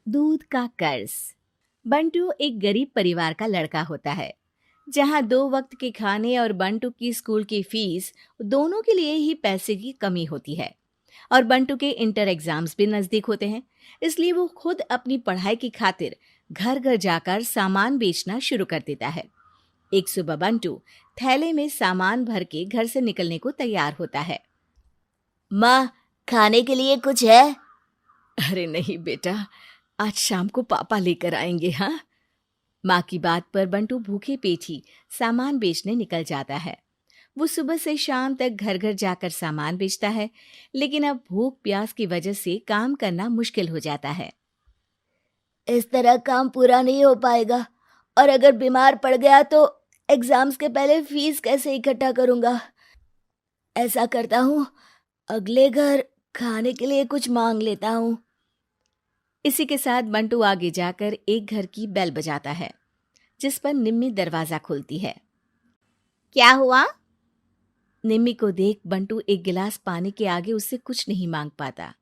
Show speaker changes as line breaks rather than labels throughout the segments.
दूध का कर्ज। बंटू एक गरीब परिवार का लड़का होता है, जहां 2 वक्त के खाने और बंटू की स्कूल की फीस दोनों के लिए ही पैसे की कमी होती है। और बंटू के इंटर एग्जाम्स भी नजदीक होते हैं, इसलिए वो खुद अपनी पढ़ाई की खातिर घर घर जाकर सामान बेचना शुरू कर देता है। एक सुबह बंटू थैले में सामान भर के घर से निकलने को तैयार होता है।
माँ, खाने के लिए कुछ है?
अरे नहीं बेटा, आज शाम को पापा लेकर आएंगे। हाँ, माँ की बात पर बंटू भूखे पेट ही सामान बेचने निकल जाता है। वो सुबह से शाम तक घर घर जाकर सामान बेचता है, लेकिन अब भूख प्यास की वजह से काम करना मुश्किल हो जाता है।
इस तरह काम पूरा नहीं हो पाएगा, और अगर बीमार पड़ गया तो एग्जाम्स के पहले फीस कैसे इकट्ठा करूंगा? ऐसा करता हूँ, अगले घर खाने के लिए कुछ मांग लेता हूँ।
इसी के साथ बंटू आगे जाकर एक घर की बेल बजाता है, जिस पर निम्मी दरवाजा खोलती है।
क्या हुआ?
निम्मी को देख बंटू एक गिलास पानी के आगे उससे कुछ नहीं मांग पाता।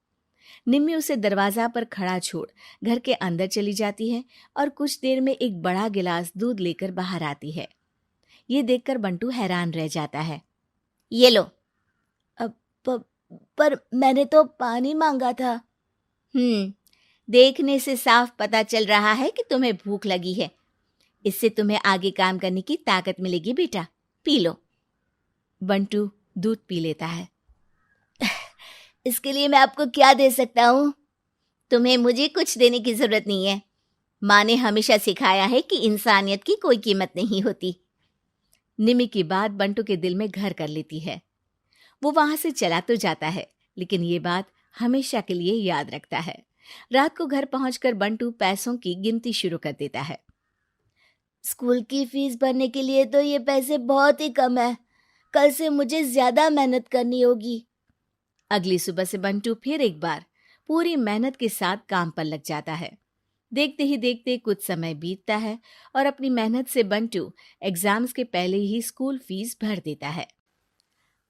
निम्मी उसे दरवाजा पर खड़ा छोड़ घर के अंदर चली जाती है और कुछ देर में एक बड़ा गिलास दूध लेकर बाहर आती है। ये देखकर बंटू हैरान रह जाता है।
ये लो। अब पर मैंने तो पानी मांगा था।
देखने से साफ पता चल रहा है कि तुम्हें भूख लगी है। इससे तुम्हें आगे काम करने की ताकत मिलेगी बेटा, पी लो। बंटू दूध पी लेता है।
इसके लिए मैं आपको क्या दे सकता हूँ? तुम्हें मुझे कुछ देने की जरूरत नहीं है। माँ ने हमेशा सिखाया है कि इंसानियत की कोई कीमत नहीं होती।
निमी की बात बंटू के दिल में घर कर लेती है। वो वहां से चला तो जाता है, लेकिन ये बात हमेशा के लिए याद रखता है। रात को घर पहुंचकर बंटू पैसों की गिनती शुरू कर देता है।
स्कूल की फीस भरने के लिए तो ये पैसे बहुत ही कम है। कल से मुझे ज्यादा मेहनत करनी होगी।
अगली सुबह से बंटू फिर एक बार पूरी मेहनत के साथ काम पर लग जाता है। देखते ही देखते कुछ समय बीतता है और अपनी मेहनत से बंटू एग्जाम्स के पहले ही स्कूल फीस भर देता है।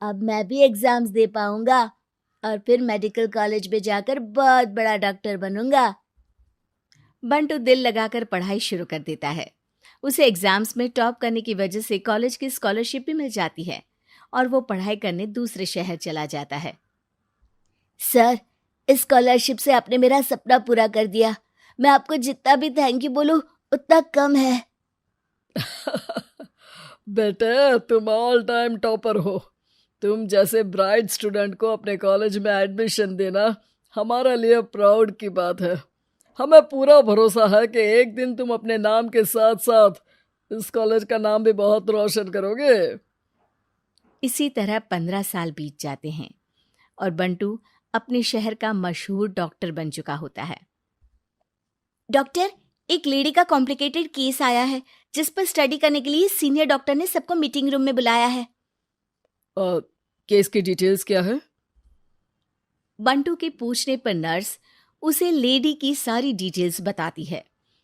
अब मैं भी एग्जाम्स दे पाऊंगा और फिर मेडिकल कॉलेज में जाकर बहुत बड़ा डॉक्टर बनूंगा।
बंटू दिल लगाकर पढ़ाई शुरू कर देता है। उसे एग्जाम्स में टॉप करने की वजह से कॉलेज की स्कॉलरशिप भी मिल जाती है और वो पढ़ाई करने दूसरे शहर चला जाता है।
सर, इस स्कॉलरशिप से आपने मेरा सपना पूरा कर दिया। मैं आपको जितना भी थैंक यू बोलूं उतना कम है।
बेटे, तुम ऑल टाइम टॉपर हो। तुम जैसे ब्राइट स्टूडेंट को अपने कॉलेज में एडमिशन देना हमारे लिए प्राउड की बात है। हमें पूरा भरोसा है कि एक दिन तुम अपने नाम के साथ साथ इस कॉलेज का नाम भी बहुत रोशन करोगे।
इसी तरह 15 साल बीत जाते हैं और बंटू अपने शहर का मशहूर डॉक्टर बन चुका होता है।
डॉक्टर, एक लेडी का कॉम्प्लिकेटेड केस आया है, जिस पर स्टडी करने के लिए सीनियर डॉक्टर ने सबको मीटिंग रूम में बुलाया है।
केस की डिटेल्स क्या है?
बंटू के पूछने पर नर्स उसे लेडी की सारी डिटेल्स बताती है,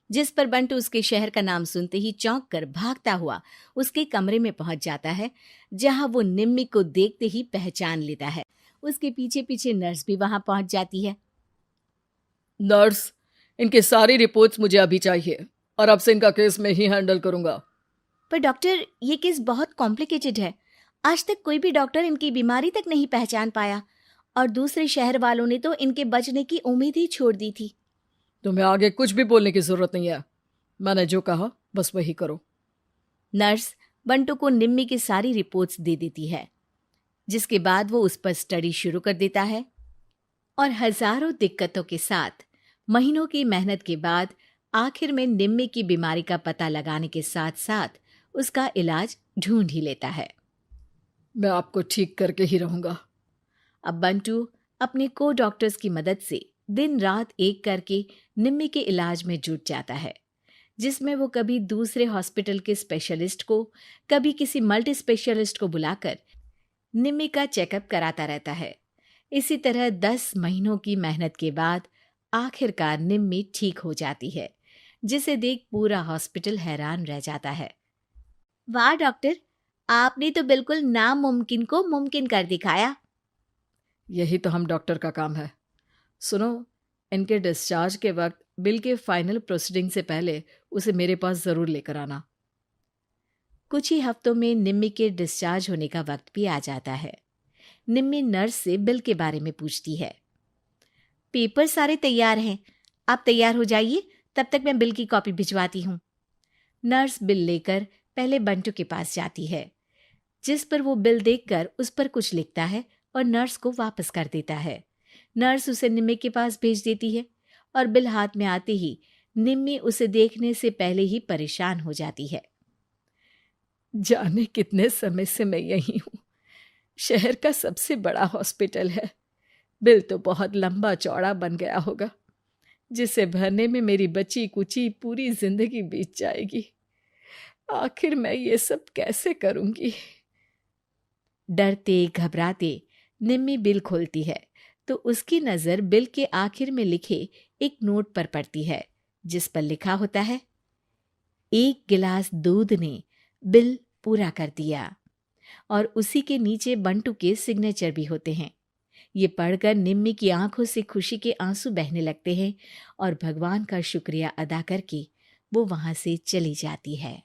जिस पर बंटू उसके शहर का नाम सुनते ही चौंक कर भागता हुआ उसके कमरे में पहुंच जाता है, जहां वो निम्मी को देखते ही पहचान लेता है। उसके पीछे पीछे नर्स भी वहां पहुंच जाती है।
नर्स, इनकी सारी रिपोर्ट्स मुझे अभी चाहिए और अब से इनका केस मैं ही हैंडल करूंगा।
पर डॉक्टर, ये केस बहुत कॉम्प्लिकेटेड है। आज तक कोई भी डॉक्टर इनकी बीमारी तक नहीं पहचान पाया और दूसरे शहर वालों ने तो इनके बचने की उम्मीद ही छोड़ दी थी।
तुम्हें आगे कुछ भी बोलने की जरूरत नहीं है। मैंने जो कहा बस वही करो।
नर्स बंटू को निम्मी की सारी रिपोर्ट्स दे देती है, जिसके बाद वो उस पर स्टडी शुरू कर देता है और हजारों दिक्कतों के साथ महीनों की मेहनत के बाद आखिर में निम्मी की बीमारी का पता लगाने के साथ साथ उसका इलाज ढूंढ ही लेता है।
मैं आपको ठीक करके ही रहूंगा।
अब बंटू अपने को डॉक्टर्स की मदद से दिन रात एक करके निम्मी के इलाज में जुट जाता है, जिसमें वो कभी दूसरे हॉस्पिटल के स्पेशलिस्ट को, कभी किसी मल्टी स्पेशलिस्ट को बुलाकर निम्मी का चेकअप कराता रहता है। इसी तरह 10 महीनों की मेहनत के बाद आखिरकार निम्मी ठीक हो जाती है, जिसे देख पूरा हॉस्पिटल हैरान रह जाता है।
वाह डॉक्टर, आपने तो बिल्कुल नामुमकिन को मुमकिन कर दिखाया।
यही तो हम डॉक्टर का काम है। सुनो, इनके डिस्चार्ज के वक्त
बिल के फाइनल प्रोसीडिंग से पहले उसे मेरे पास ज़रूर लेकर आना। कुछ ही हफ्तों में निम्मी के डिस्चार्ज होने का वक्त भी आ जाता है। निम्मी नर्स से बिल के बारे में पूछती है। पेपर सारे तैयार हैं, आप तैयार हो जाइए, तब तक मैं बिल की कॉपी भिजवाती हूँ। नर्स बिल लेकर पहले बंटू के पास जाती है, जिस पर वो बिल देखकर उस पर कुछ लिखता है और नर्स को वापस कर देता है। नर्स उसे निम्मी के पास भेज देती है और बिल हाथ में आते ही निम्मी उसे देखने से पहले ही परेशान हो जाती है। जाने कितने समय से मैं यही हूँ। शहर का सबसे बड़ा हॉस्पिटल है। बिल तो बहुत लंबा चौड़ा बन गया होगा, जिसे भरने में मेरी बची कुची पूरी जिंदगी बीत जाएगी। आखिर मैं ये सब कैसे करूंगी? डरते घबराते निम्मी बिल खोलती है तो उसकी नज़र बिल के आखिर में लिखे एक नोट पर पड़ती है, जिस पर लिखा होता है, 1 गिलास दूध ने बिल पूरा कर दिया। और उसी के नीचे बंटू के सिग्नेचर भी होते हैं। ये पढ़कर निम्मी की आंखों से खुशी के आंसू बहने लगते हैं और भगवान का शुक्रिया अदा करके वो वहां से चली जाती है।